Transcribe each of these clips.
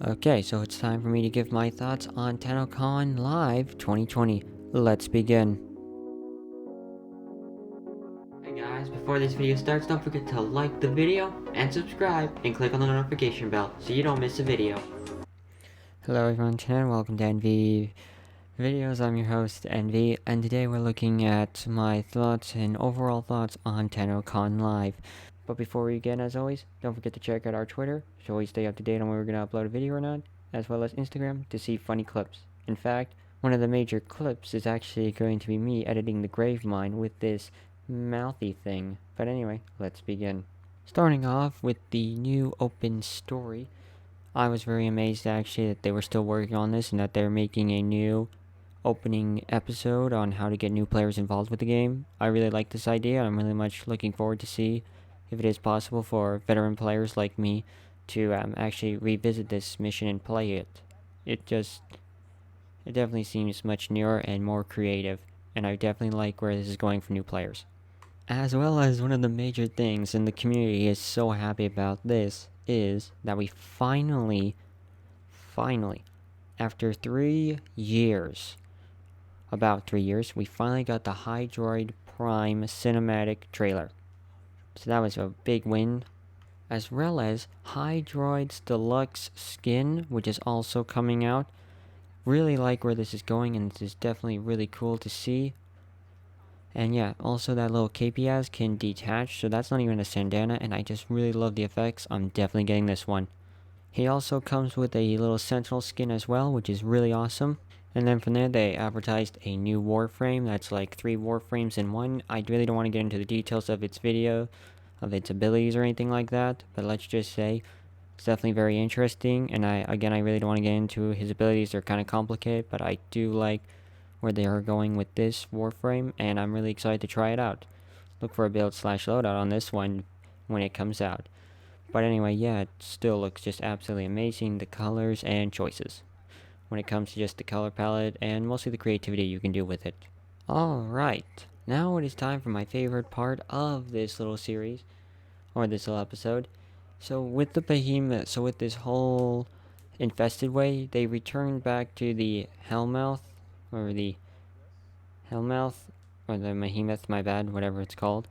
Okay, so it's time for me to give my thoughts on Tennocon Live 2020. Let's begin. Hey guys, before this video starts, don't forget to like the video and subscribe and click on the notification bell so you don't miss a video. Hello everyone, and welcome to NVvideos. I'm your host, NV, and today we're looking at my thoughts and overall thoughts on Tennocon Live. But before we begin, as always, don't forget to check out our Twitter to always stay up to date on when we're going to upload a video or not, as well as Instagram to see funny clips. In fact, one of the major clips is actually going to be me editing the Gravemind with this mouthy thing. But anyway, let's begin. Starting off with the new open story, I was very amazed actually that they were still working on this and that they're making a new opening episode on how to get new players involved with the game. I really like this idea. I'm really much looking forward to see if it is possible for veteran players like me to actually revisit this mission and play it. It definitely seems much newer and more creative, and I definitely like where this is going for new players. As well as one of the major things, and the community is so happy about this, is that we finally, after 3 years, about 3 years, we finally got the Hydroid Prime cinematic trailer. So that was a big win. As well as Hydroid's Deluxe skin, which is also coming out. Really like where this is going, and this is definitely really cool to see. And yeah, also that little cape he has can detach, so that's not even a bandana, and I just really love the effects. I'm definitely getting this one. He also comes with a little Sentinel skin as well, which is really awesome. And then from there, they advertised a new Warframe that's like 3 Warframes in one. I really don't want to get into the details of its video, of its abilities or anything like that, but let's just say it's definitely very interesting. And I really don't want to get into his abilities. They're kind of complicated, but I do like where they are going with this Warframe, and I'm really excited to try it out. Look for a build/loadout on this one when it comes out. But anyway, yeah, it still looks just absolutely amazing, the colors and choices, when it comes to just the color palette and mostly the creativity you can do with it. Alright, now it is time for my favorite part of this little series, or this little episode. So with this whole infested way, they returned back to the Hellmouth, or the Behemoth, my bad, whatever it's called.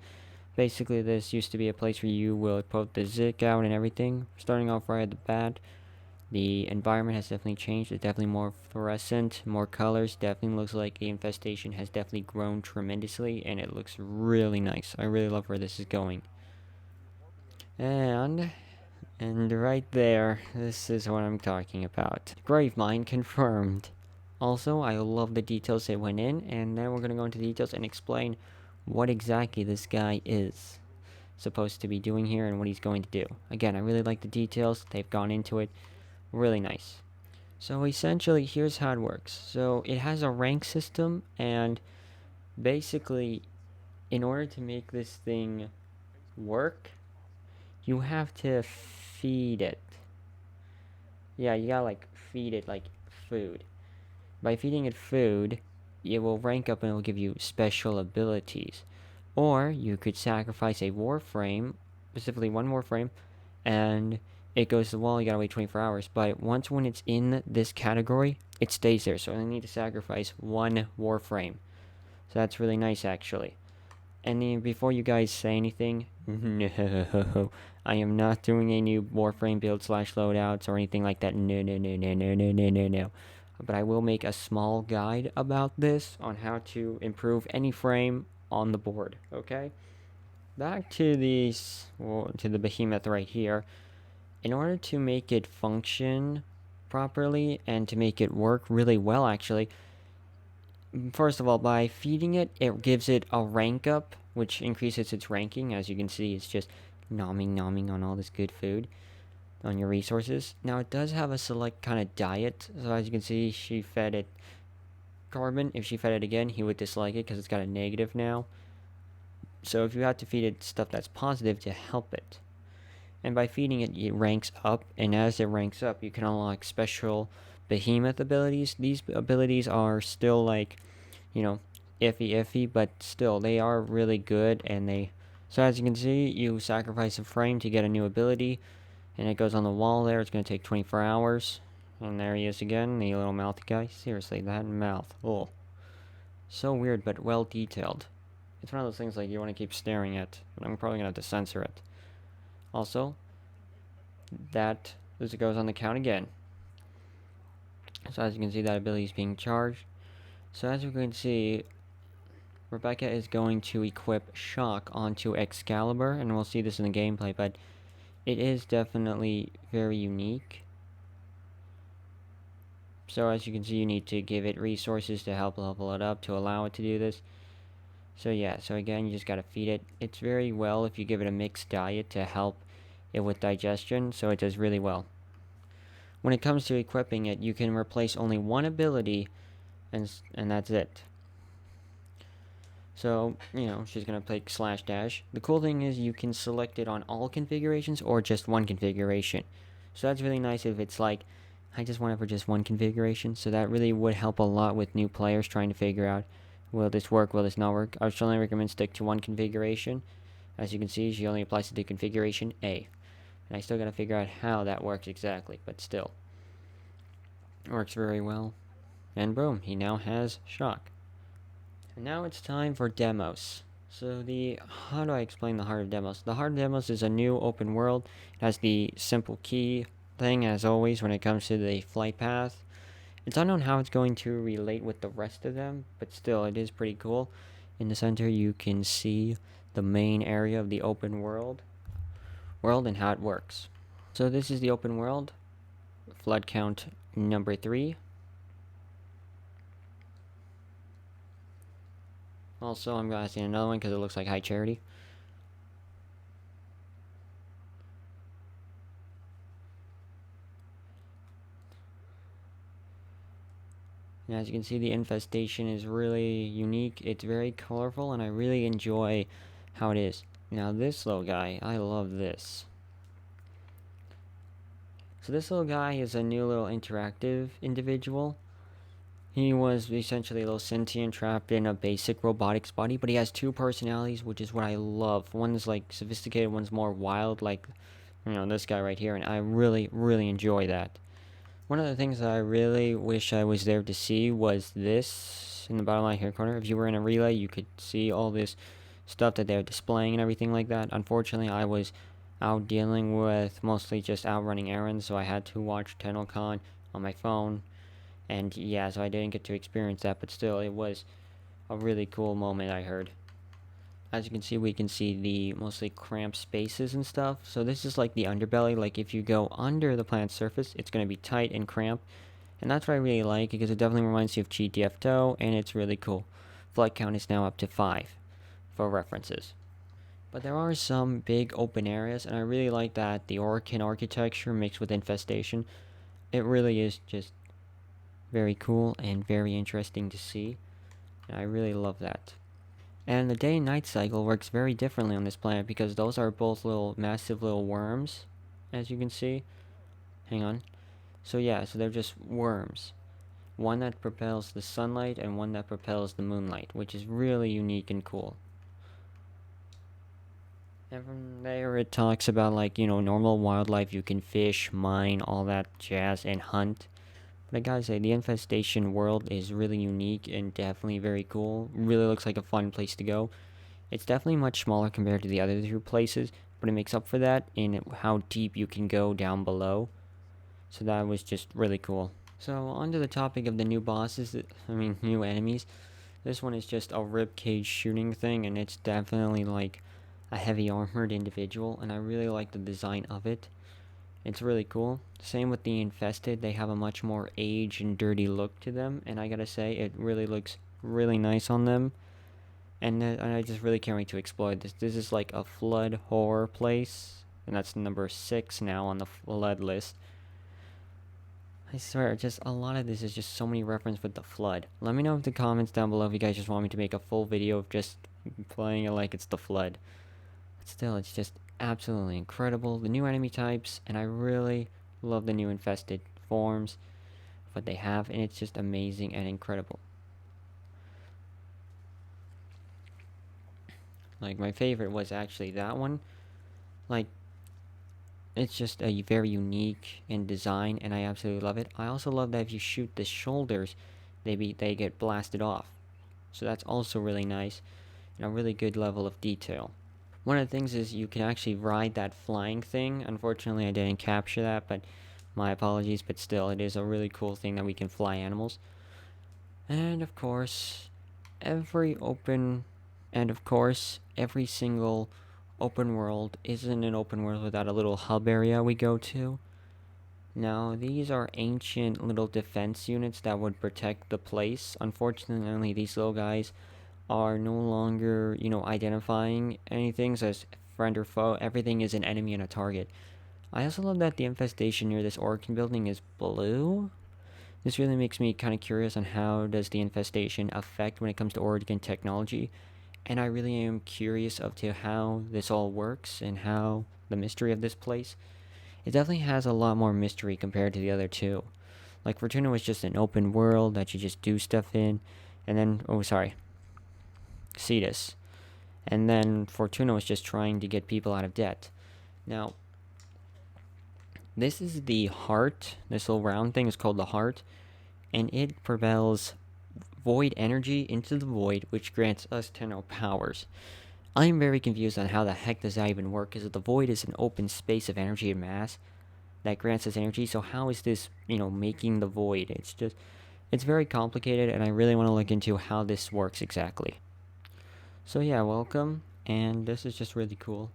Basically, this used to be a place where you will put the Zik out and everything. Starting off right at the bat, the environment has definitely changed. It's definitely more fluorescent, more colors. Definitely looks like the infestation has definitely grown tremendously, and it looks really nice. I really love where this is going. And right there, this is what I'm talking about. Gravemind confirmed. Also, I love the details that went in, and then we're going to go into details and explain what exactly this guy is supposed to be doing here and what he's going to do. Again, I really like the details. They've gone into it. Really nice. So essentially, here's how it works. So it has a rank system, and basically, in order to make this thing work, you have to feed it. Yeah, you gotta feed it like food. By feeding it food, it will rank up and it will give you special abilities. Or you could sacrifice a Warframe, specifically one Warframe, and it goes to the wall. You gotta wait 24 hours. But when it's in this category, it stays there. So I need to sacrifice one Warframe. So that's really nice, actually. And then before you guys say anything, no, I am not doing a new Warframe build/loadouts or anything like that. No. But I will make a small guide about this on how to improve any frame on the board. Okay. Back to to the behemoth right here. In order to make it function properly and to make it work really well, actually, first of all, by feeding it, it gives it a rank up, which increases its ranking. As you can see, it's just nomming on all this good food on your resources. Now, it does have a select kind of diet. So as you can see, she fed it carbon. If she fed it again, he would dislike it because it's got a negative now. So if you have to feed it stuff that's positive to help it. And by feeding it, it ranks up. And as it ranks up, you can unlock special behemoth abilities. These abilities are still iffy, but still, they are really good. So as you can see, you sacrifice a frame to get a new ability. And it goes on the wall there. It's going to take 24 hours. And there he is again, the little mouthy guy. Seriously, that mouth. Oh. So weird, but well detailed. It's one of those things like you want to keep staring at, but I'm probably going to have to censor it. Also, that as it goes on the count again. So as you can see, that ability is being charged. So as you can see, Rebecca is going to equip Shock onto Excalibur, and we'll see this in the gameplay, but it is definitely very unique. So as you can see, you need to give it resources to help level it up to allow it to do this. So yeah, so again, you just gotta feed it. It's very well if you give it a mixed diet to help it with digestion, so it does really well. When it comes to equipping it, you can replace only one ability, and that's it. So, you know, she's going to play slash dash. The cool thing is you can select it on all configurations or just one configuration. So that's really nice if it's like, I just want it for just one configuration. So that really would help a lot with new players trying to figure out, will this work, will this not work? I would strongly recommend stick to one configuration. As you can see, she only applies to the configuration A. And I still got to figure out how that works exactly, but still. It works very well. And boom, he now has Shock. And now it's time for demos. So how do I explain the Heart of Demos? The Heart of Demos is a new open world. It has the simple key thing as always when it comes to the flight path. It's unknown how it's going to relate with the rest of them, but still it is pretty cool. In the center you can see the main area of the open world and how it works. So this is the open world. Flood count number 3. Also, I'm going to see another one because it looks like high charity. And as you can see, the infestation is really unique. It's very colorful, and I really enjoy how it is. Now, this little guy, I love this. So this little guy is a new little interactive individual. He was essentially a little sentient trapped in a basic robotics body, but he has two personalities, which is what I love. One's like sophisticated, one's more wild, like, you know, this guy right here, and I really, really enjoy that. One of the things that I really wish I was there to see was this in the bottom right hand corner. If you were in a relay, you could see all this stuff that they're displaying and everything like that. Unfortunately, I was out dealing with mostly just out running errands, so I had to watch Tennocon on my phone. And yeah, so I didn't get to experience that, but still, it was a really cool moment, I heard. As you can see, we can see the mostly cramped spaces and stuff. So this is like the underbelly. Like if you go under the planet's surface, it's going to be tight and cramped. And that's what I really like because it definitely reminds you of GTFO, and it's really cool. Flight count is now up to 5 for references. But there are some big open areas, and I really like that the Orkin architecture mixed with Infestation. It really is just very cool and very interesting to see. And I really love that. And the day and night cycle works very differently on this planet because those are both little massive little worms, as you can see. Hang on. So yeah, so they're just worms. One that propels the sunlight and one that propels the moonlight, which is really unique and cool. And from there it talks about like, you know, normal wildlife, you can fish, mine, all that jazz, and hunt. But I gotta say, the Infestation world is really unique and definitely very cool. Really looks like a fun place to go. It's definitely much smaller compared to the other two places, but it makes up for that in how deep you can go down below. So that was just really cool. So onto the topic of the new bosses, new enemies. This one is just a ribcage shooting thing, and it's definitely like a heavy armored individual, and I really like the design of it. It's really cool. Same with the infested, they have a much more aged and dirty look to them, and I gotta say, it really looks really nice on them. And I just really can't wait to explore this. This is like a flood horror place, and that's number 6 now on the flood list. I swear, just a lot of this is just so many references with the flood. Let me know in the comments down below if you guys just want me to make a full video of just playing it like it's the flood. But still, it's just absolutely incredible. The new enemy types, and I really love the new infested forms, what they have, and it's just amazing and incredible. Like, my favorite was actually that one. Like, It's just a very unique in design, and I absolutely love it. I also love that if you shoot the shoulders, they get blasted off. So that's also really nice, and a really good level of detail. One of the things is you can actually ride that flying thing. Unfortunately, I didn't capture that, but my apologies. But still, it is a really cool thing that we can fly animals. And of course, every open, and of course, every single open world isn't an open world without a little hub area we go to. Now, these are ancient little defense units that would protect the place. Unfortunately, these little guys are no longer, identifying anything as friend or foe. Everything is an enemy and a target. I also love that the infestation near this Orkin building is blue. This really makes me kind of curious on how does the infestation affect when it comes to Oregon technology. And I really am curious of to how this all works and how the mystery of this place. It definitely has a lot more mystery compared to the other two. Like Fortuna was just an open world that you just do stuff in, and then Cetus. And then Fortuna was just trying to get people out of debt. Now, this is the heart. This little round thing is called the heart, and it propels void energy into the void, which grants us Tenno powers. I am very confused on how the heck does that even work, because the void is an open space of energy and mass that grants us energy, so how is this, making the void? It's very complicated, and I really want to look into how this works exactly. So yeah, welcome, and this is just really cool.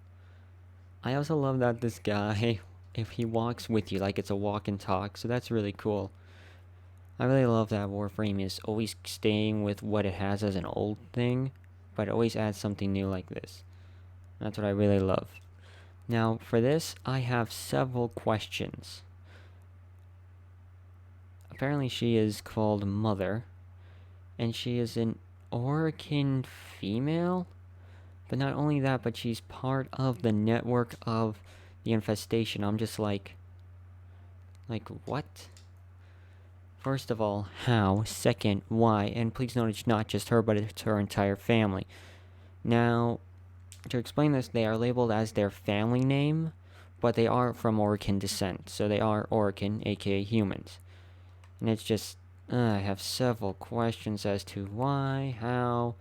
I also love that this guy, if he walks with you, like it's a walk and talk, so that's really cool. I really love that Warframe is always staying with what it has as an old thing, but always adds something new like this. That's what I really love. Now, for this, I have several questions. Apparently, she is called Mother, and she is an Orkin female? But not only that, but she's part of the network of the infestation. I'm just like, what? First of all, how? Second, why? And please note it's not just her, but it's her entire family. Now, to explain this, they are labeled as their family name, but they are from Orkin descent. So they are Orkin, aka humans. And it's just, I have several questions as to why, how,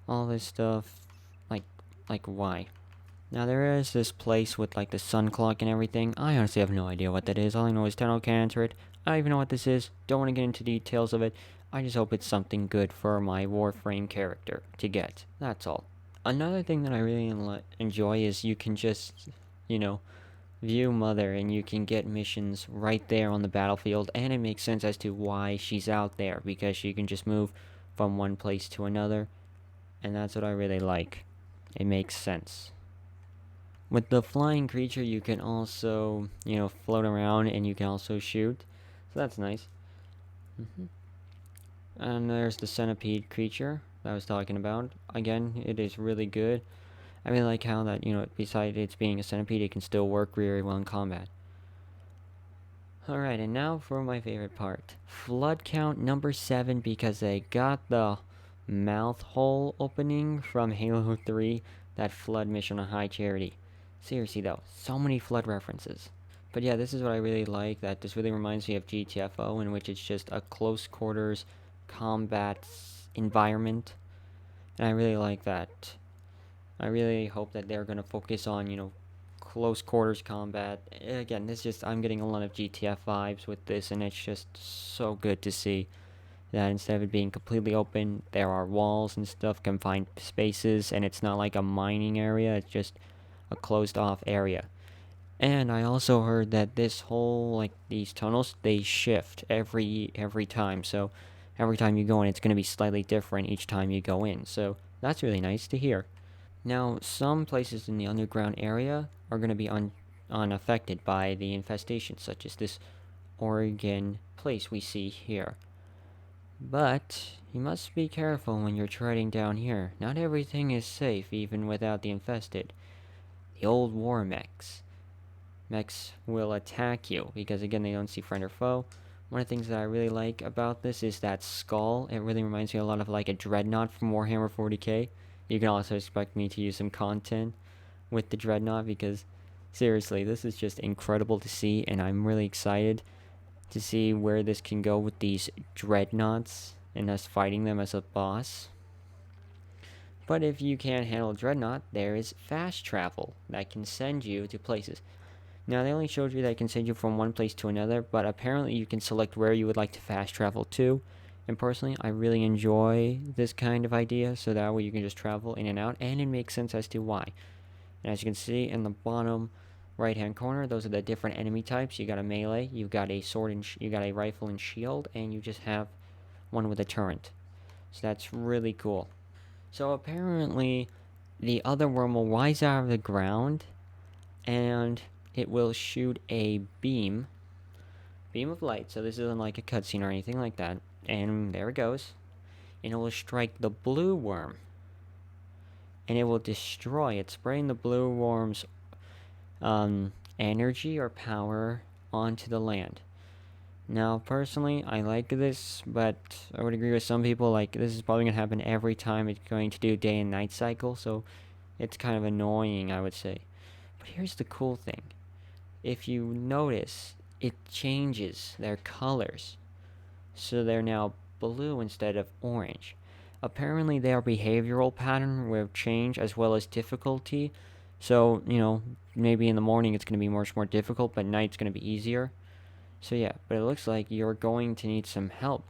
all this stuff. Like why? Now there is this place with like the sun clock and everything. I honestly have no idea what that is. All I know is Tennocon can answer it. I don't even know what this is. Don't want to get into details of it. I just hope it's something good for my Warframe character to get. That's all. Another thing that I really enjoy is you can just, view Mother and you can get missions right there on the battlefield, and it makes sense as to why she's out there, because she can just move from one place to another, and that's what I really like. It makes sense. With the flying creature, you can also, float around and you can also shoot. So that's nice. And there's the centipede creature that I was talking about. Again, it is really good. I really like how that, besides it's being a centipede, it can still work very well in combat. Alright, and now for my favorite part. Flood count number 7, because they got the mouth hole opening from Halo 3, that flood mission on High Charity. Seriously though, so many flood references. But yeah, this is what I really like, that this really reminds me of GTFO, in which it's just a close quarters combat environment. And I really like that. I really hope that they're going to focus on, close quarters combat. Again, I'm getting a lot of GTF vibes with this, and it's just so good to see that instead of it being completely open, there are walls and stuff, confined spaces, and it's not like a mining area, it's just a closed off area. And I also heard that this whole, these tunnels, they shift every time, so every time you go in, it's going to be slightly different each time you go in, so that's really nice to hear. Now, some places in the underground area are going to be unaffected by the infestation, such as this Oregon place we see here. But you must be careful when you're treading down here. Not everything is safe, even without the infested. The old war mechs. Mechs will attack you, because again, they don't see friend or foe. One of the things that I really like about this is that skull. It really reminds me a lot of like a dreadnought from Warhammer 40k. You can also expect me to use some content with the dreadnought, because Seriously, this is just incredible to see, and I'm really excited to see where this can go with these dreadnoughts and us fighting them as a boss. But if you can't handle dreadnought, there is fast travel that can send you to places. Now, they only showed you that it can send you from one place to another, but apparently you can select where you would like to fast travel to. And personally, I really enjoy this kind of idea, so that way you can just travel in and out, and it makes sense as to why. And as you can see in the bottom right hand corner, those are the different enemy types. You got a melee, you got a sword, and you got a rifle and shield, and you just have one with a turret. So that's really cool. So apparently, the other worm will rise out of the ground, and it will shoot a beam of light. So this isn't like a cutscene or anything like that. And there it goes. And it will strike the blue worm. And it will destroy it, spraying the blue worm's energy or power onto the land. Now, personally, I like this, but I would agree with some people, like, this is probably going to happen every time it's going to do day and night cycle, so it's kind of annoying, I would say. But here's the cool thing. If you notice, it changes their colors. So they're now blue instead of orange. Apparently their behavioral pattern will change as well as difficulty. So, maybe in the morning it's going to be much more difficult, but night's going to be easier. So yeah, but it looks like you're going to need some help.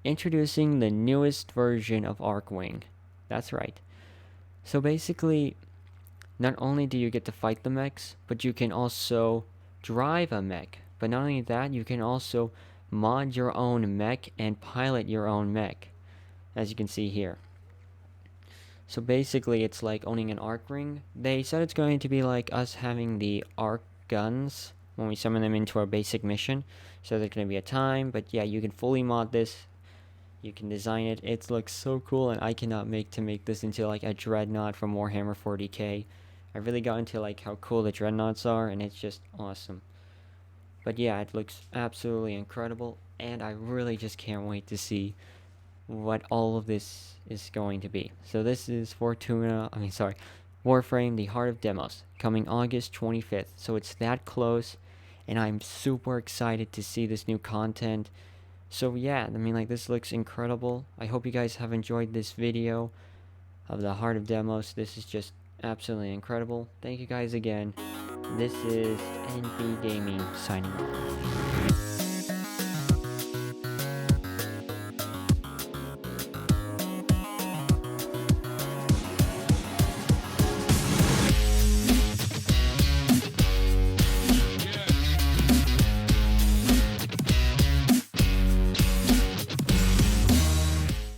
Introducing the newest version of Archwing. That's right. So basically, not only do you get to fight the mechs, but you can also drive a mech. But not only that, you can also mod your own mech and pilot your own mech, as you can see here. So basically, it's like owning an arc ring. They said it's going to be like us having the arc guns when we summon them into our basic mission. So there's going to be a time, but yeah, you can fully mod this. You can design it. It looks so cool, and I cannot make this into like a dreadnought from Warhammer 40k. I really got into like how cool the dreadnoughts are, and it's just awesome. But yeah, it looks absolutely incredible, and I really just can't wait to see what all of this is going to be. So this is Warframe, the Heart of Demos, coming August 25th. So it's that close, and I'm super excited to see this new content. So yeah, this looks incredible. I hope you guys have enjoyed this video of the Heart of Demos. This is just absolutely incredible. Thank you guys again. This is NV Gaming signing off.